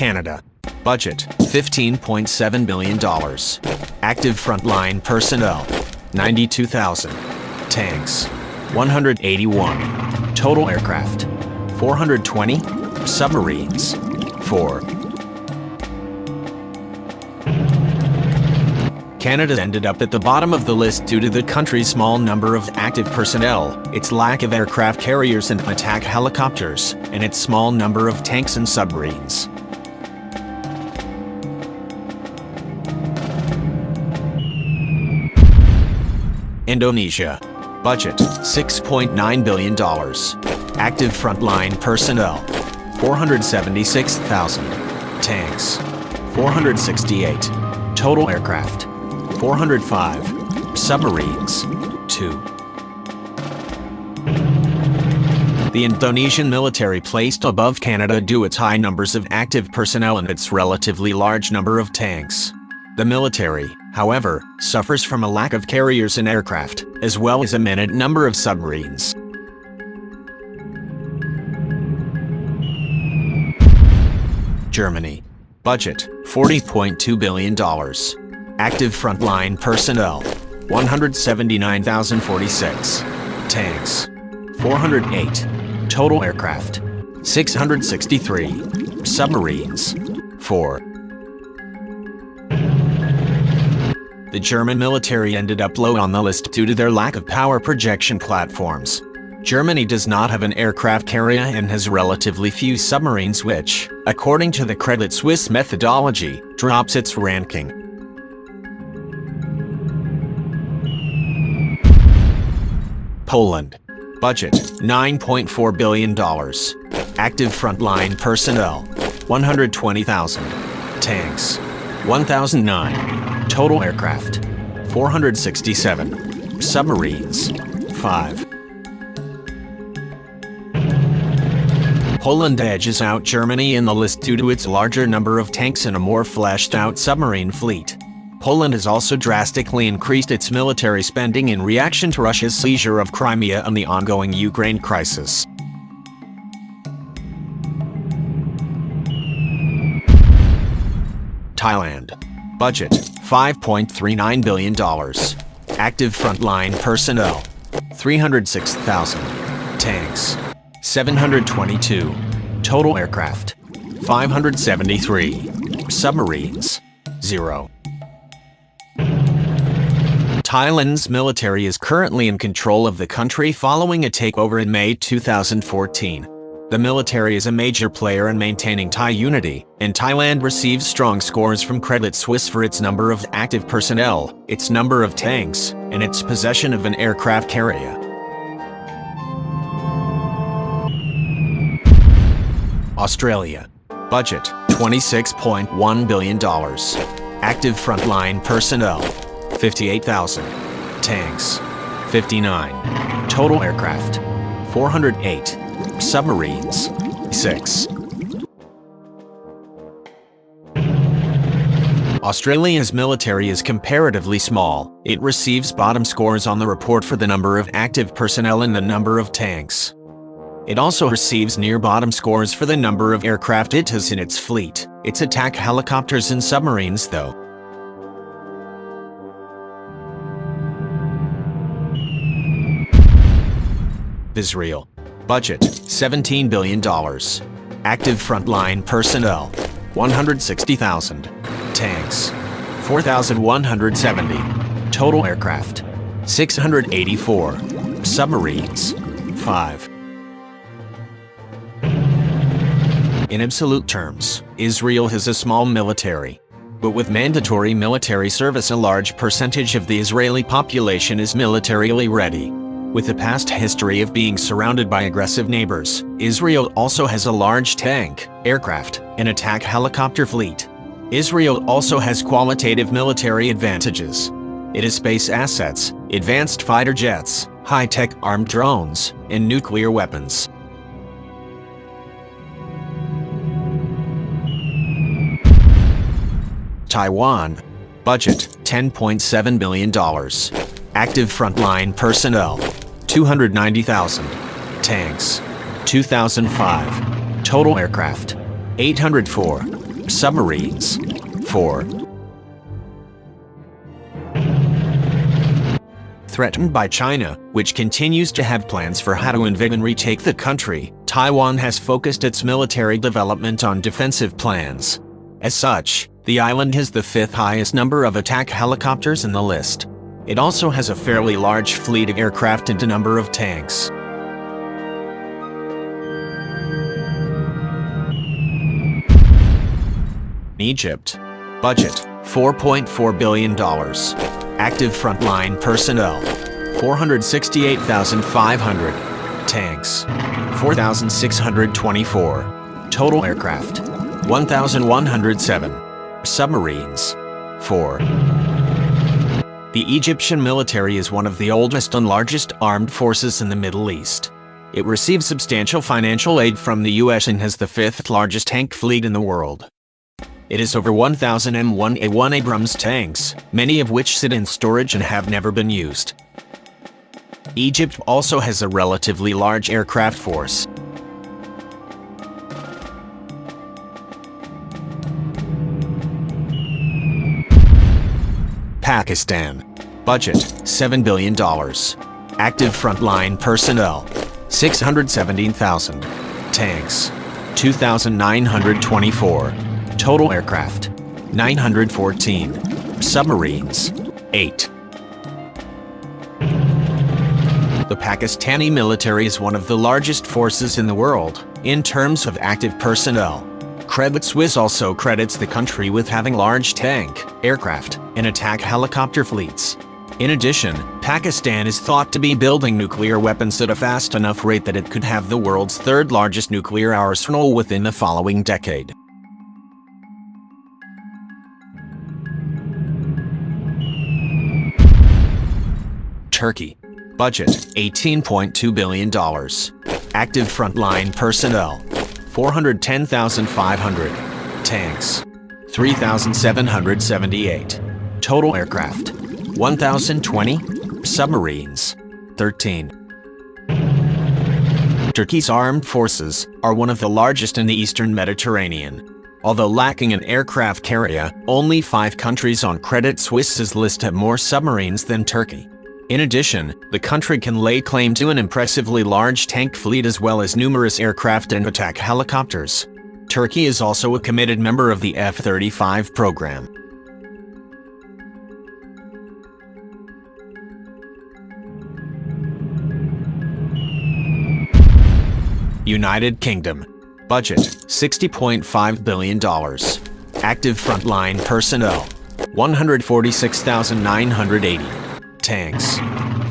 Canada. Budget, $15.7 billion. Active frontline personnel, 92,000. Tanks, 181. Total aircraft, 420. Submarines, 4. Canada ended up at the bottom of the list due to the country's small number of active personnel, its lack of aircraft carriers and attack helicopters, and its small number of tanks and submarines. Indonesia. Budget, $6.9 billion. Active frontline personnel, 476,000. Tanks, 468. Total aircraft, 405. Submarines, 2. The Indonesian military placed above Canada due to its high numbers of active personnel and its relatively large number of tanks. The military, however, suffers from a lack of carriers and aircraft, as well as a minute number of submarines. Germany. Budget, $40.2 billion. Active frontline personnel, 179,046. Tanks, 408. Total aircraft, 663. Submarines, 4. The German military ended up low on the list due to their lack of power projection platforms. Germany does not have an aircraft carrier and has relatively few submarines, which, according to the Credit Suisse methodology, drops its ranking. Poland. Budget, $9.4 billion. Active frontline personnel, 120,000. Tanks, 1,009. Total aircraft, 467. Submarines, 5. Poland edges out Germany in the list due to its larger number of tanks and a more fleshed-out submarine fleet. Poland has also drastically increased its military spending in reaction to Russia's seizure of Crimea and the ongoing Ukraine crisis. Thailand. Budget, $5.39 billion. Active frontline personnel, 306,000. Tanks, 722. Total aircraft, 573. Submarines, 0. Thailand's military is currently in control of the country following a takeover in May 2014. The military is a major player in maintaining Thai unity, and Thailand receives strong scores from Credit Suisse for its number of active personnel, its number of tanks, and its possession of an aircraft carrier. Australia. Budget, $26.1 billion. Active frontline personnel, 58,000. Tanks, 59. Total aircraft, 408. Submarines, 6. Australia's military is comparatively small. It receives bottom scores on the report for the number of active personnel and the number of tanks. It also receives near bottom scores for the number of aircraft it has in its fleet, its attack helicopters and submarines though. Israel. Budget, $17 billion. Active frontline personnel, 160,000. Tanks, 4,170. Total aircraft, 684. Submarines, 5. In absolute terms, Israel has a small military. But with mandatory military service, a large percentage of the Israeli population is militarily ready. With a past history of being surrounded by aggressive neighbors, Israel also has a large tank, aircraft, and attack helicopter fleet. Israel also has qualitative military advantages. It has space assets, advanced fighter jets, high-tech armed drones, and nuclear weapons. Taiwan. Budget, $10.7 billion. Active frontline personnel, 290,000. Tanks, 2,005. Total aircraft, 804. Submarines. 4. Threatened by China, which continues to have plans for how to invade and retake the country, Taiwan has focused its military development on defensive plans. As such, the island has the 5th highest number of attack helicopters in the list. It also has a fairly large fleet of aircraft and a number of tanks. Egypt. Budget: $4.4 billion. Active frontline personnel: 468,500. Tanks: 4,624. Total aircraft: 1,107. Submarines: 4. The Egyptian military is one of the oldest and largest armed forces in the Middle East. It receives substantial financial aid from the US and has the 5th largest tank fleet in the world. It has over 1,000 M1A1 Abrams tanks, many of which sit in storage and have never been used. Egypt also has a relatively large aircraft force. Pakistan. Budget: $7 billion. Active frontline personnel: 617,000. Tanks: 2,924. Total aircraft: 914. Submarines: 8. The Pakistani military is one of the largest forces in the world, in terms of active personnel. Credit Suisse also credits the country with having large tank, aircraft, and attack helicopter fleets. In addition, Pakistan is thought to be building nuclear weapons at a fast enough rate that it could have the world's 3rd largest nuclear arsenal within the following decade. Turkey. Budget: $18.2 billion. Active frontline personnel: 410,500. Tanks: 3,778. Total aircraft: 1,020. Submarines: 13. Turkey's armed forces are one of the largest in the Eastern Mediterranean. Although lacking an aircraft carrier, only 5 countries on Credit Suisse's list have more submarines than Turkey. In addition, the country can lay claim to an impressively large tank fleet as well as numerous aircraft and attack helicopters. Turkey is also a committed member of the F-35 program. United Kingdom. Budget: $60.5 billion. Active frontline personnel: 146,980. Tanks: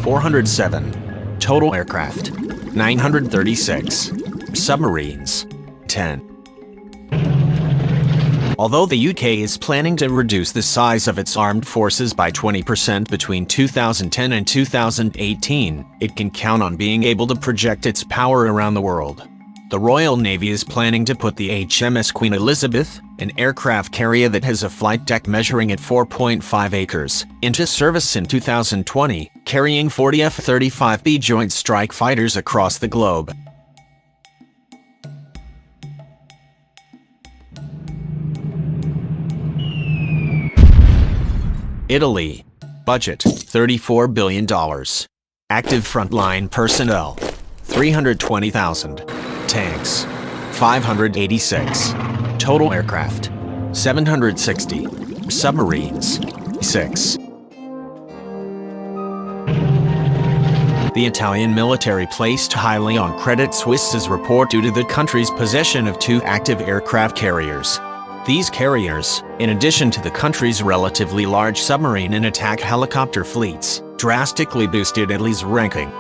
407. Total aircraft: 936. Submarines: 10. Although the UK is planning to reduce the size of its armed forces by 20% between 2010 and 2018, it can count on being able to project its power around the world. The Royal Navy is planning to put the HMS Queen Elizabeth, an aircraft carrier that has a flight deck measuring at 4.5 acres, into service in 2020, carrying 40 F-35B Joint Strike Fighters across the globe. Italy. Budget: $34 billion. Active frontline personnel: 320,000. Tanks: 586. Total aircraft: 760. Submarines: 6. The Italian military placed highly on Credit Suisse's report due to the country's possession of 2 active aircraft carriers. These carriers, in addition to the country's relatively large submarine and attack helicopter fleets, drastically boosted Italy's ranking.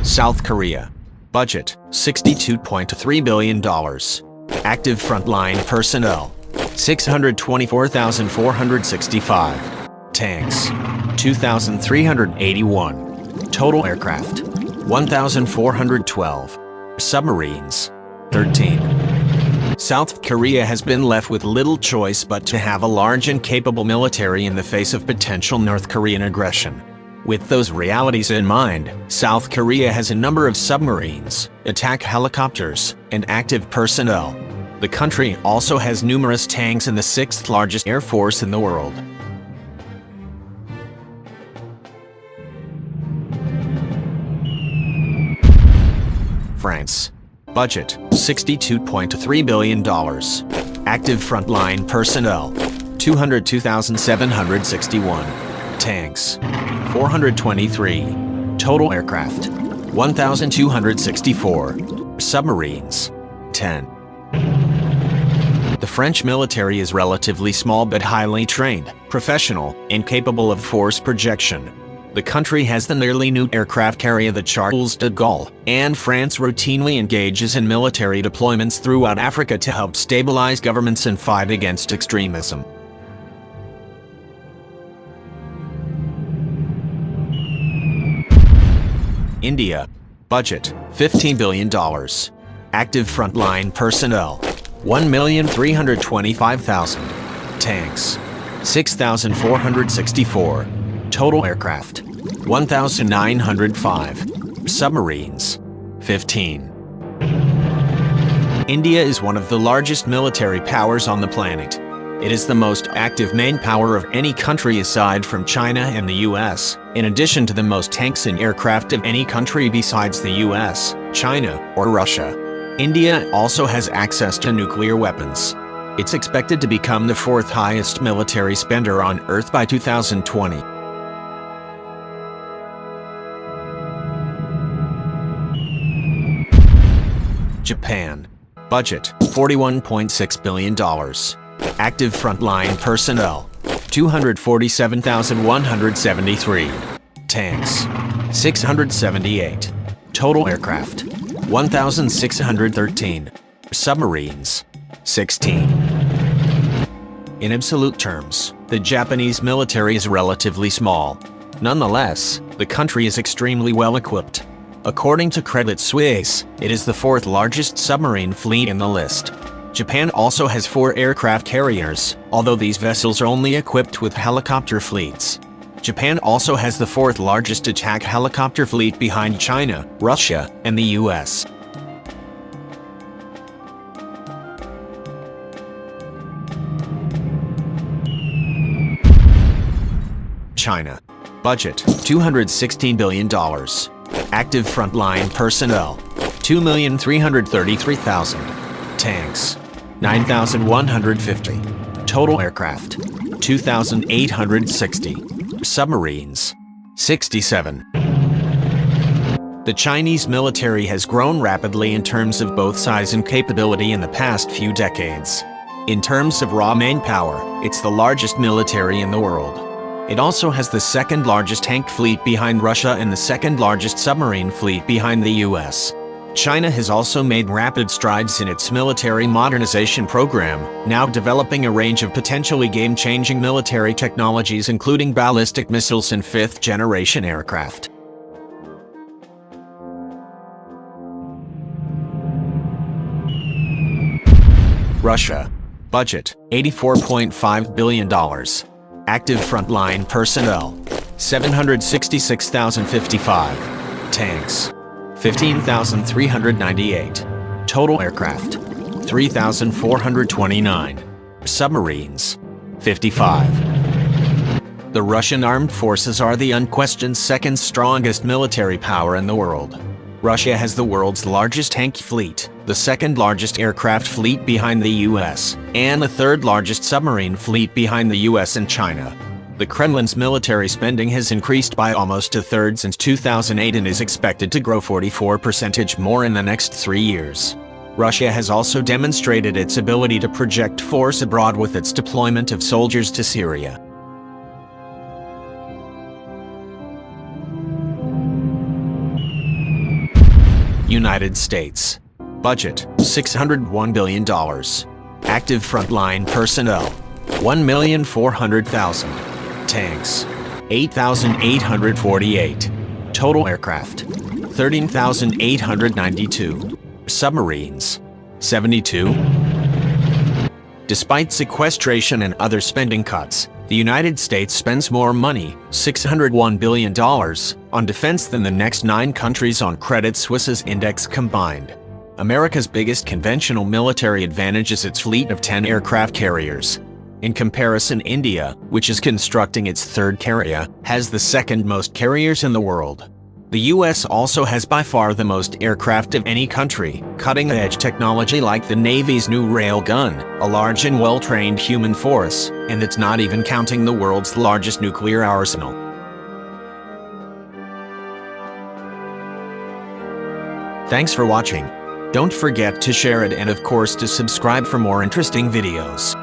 South Korea. Budget: $62.3 billion. Active frontline personnel: 624,465. Tanks: 2,381. Total aircraft: 1,412. Submarines: 13. South Korea has been left with little choice but to have a large and capable military in the face of potential North Korean aggression. With those realities in mind, South Korea has a number of submarines, attack helicopters, and active personnel. The country also has numerous tanks and the sixth largest air force in the world. France. Budget, $62.3 billion. Active frontline personnel, 202,761. Tanks, 423. Total aircraft, 1,264. Submarines, 10. The French military is relatively small but highly trained, professional, and capable of force projection. The country has the nearly new aircraft carrier the Charles de Gaulle, and France routinely engages in military deployments throughout Africa to help stabilize governments and fight against extremism. India. Budget, $15 billion. Active frontline personnel, 1,325,000. Tanks, 6,464. Total aircraft, 1,905. Submarines, 15. India is one of the largest military powers on the planet. It is the most active manpower of any country aside from China and the US, in addition to the most tanks and aircraft of any country besides the US, China, or Russia. India also has access to nuclear weapons. It's expected to become the fourth highest military spender on Earth by 2020. Japan. Budget, $41.6 billion. Active frontline personnel, 247,173. Tanks, 678. Total aircraft, 1,613. Submarines, 16. In absolute terms, the Japanese military is relatively small. Nonetheless, the country is extremely well equipped. According to Credit Suisse, it is the fourth largest submarine fleet in the list. Japan also has 4 aircraft carriers, although these vessels are only equipped with helicopter fleets. Japan also has the fourth largest attack helicopter fleet behind China, Russia, and the US. China. Budget, $216 billion. Active frontline personnel, 2,333,000. Tanks, 9,150. Total aircraft, 2,860. Submarines, 67. The Chinese military has grown rapidly in terms of both size and capability in the past few decades. In terms of raw manpower, it's the largest military in the world. It also has the second largest tank fleet behind Russia and the second largest submarine fleet behind the US. China has also made rapid strides in its military modernization program, now developing a range of potentially game-changing military technologies including ballistic missiles and fifth-generation aircraft. Russia. Budget, $84.5 billion. Active frontline personnel, 766,055. Tanks, 15,398. Total aircraft, 3,429. Submarines, 55. The Russian armed forces are the unquestioned second strongest military power in the world. Russia has the world's largest tank fleet, the second largest aircraft fleet behind the US, and the third largest submarine fleet behind the US and China. The Kremlin's military spending has increased by almost a third since 2008 and is expected to grow 44% more in the next 3 years. Russia has also demonstrated its ability to project force abroad with its deployment of soldiers to Syria. United States. Budget, $601 billion. Active frontline personnel, 1,400,000. Tanks, 8,848. Total aircraft, 13,892. Submarines, 72. Despite sequestration and other spending cuts, The United States spends more money, $601 billion, on defense than the next 9 countries on Credit Suisse's index combined. America's biggest conventional military advantage is its fleet of 10 aircraft carriers. In comparison, India, which is constructing its 3rd carrier, has the 2nd most carriers in the world. The US also has by far the most aircraft of any country, cutting-edge technology like the Navy's new railgun, a large and well-trained human force, and it's not even counting the world's largest nuclear arsenal. Thanks for watching. Don't forget to share it and of course to subscribe for more interesting videos.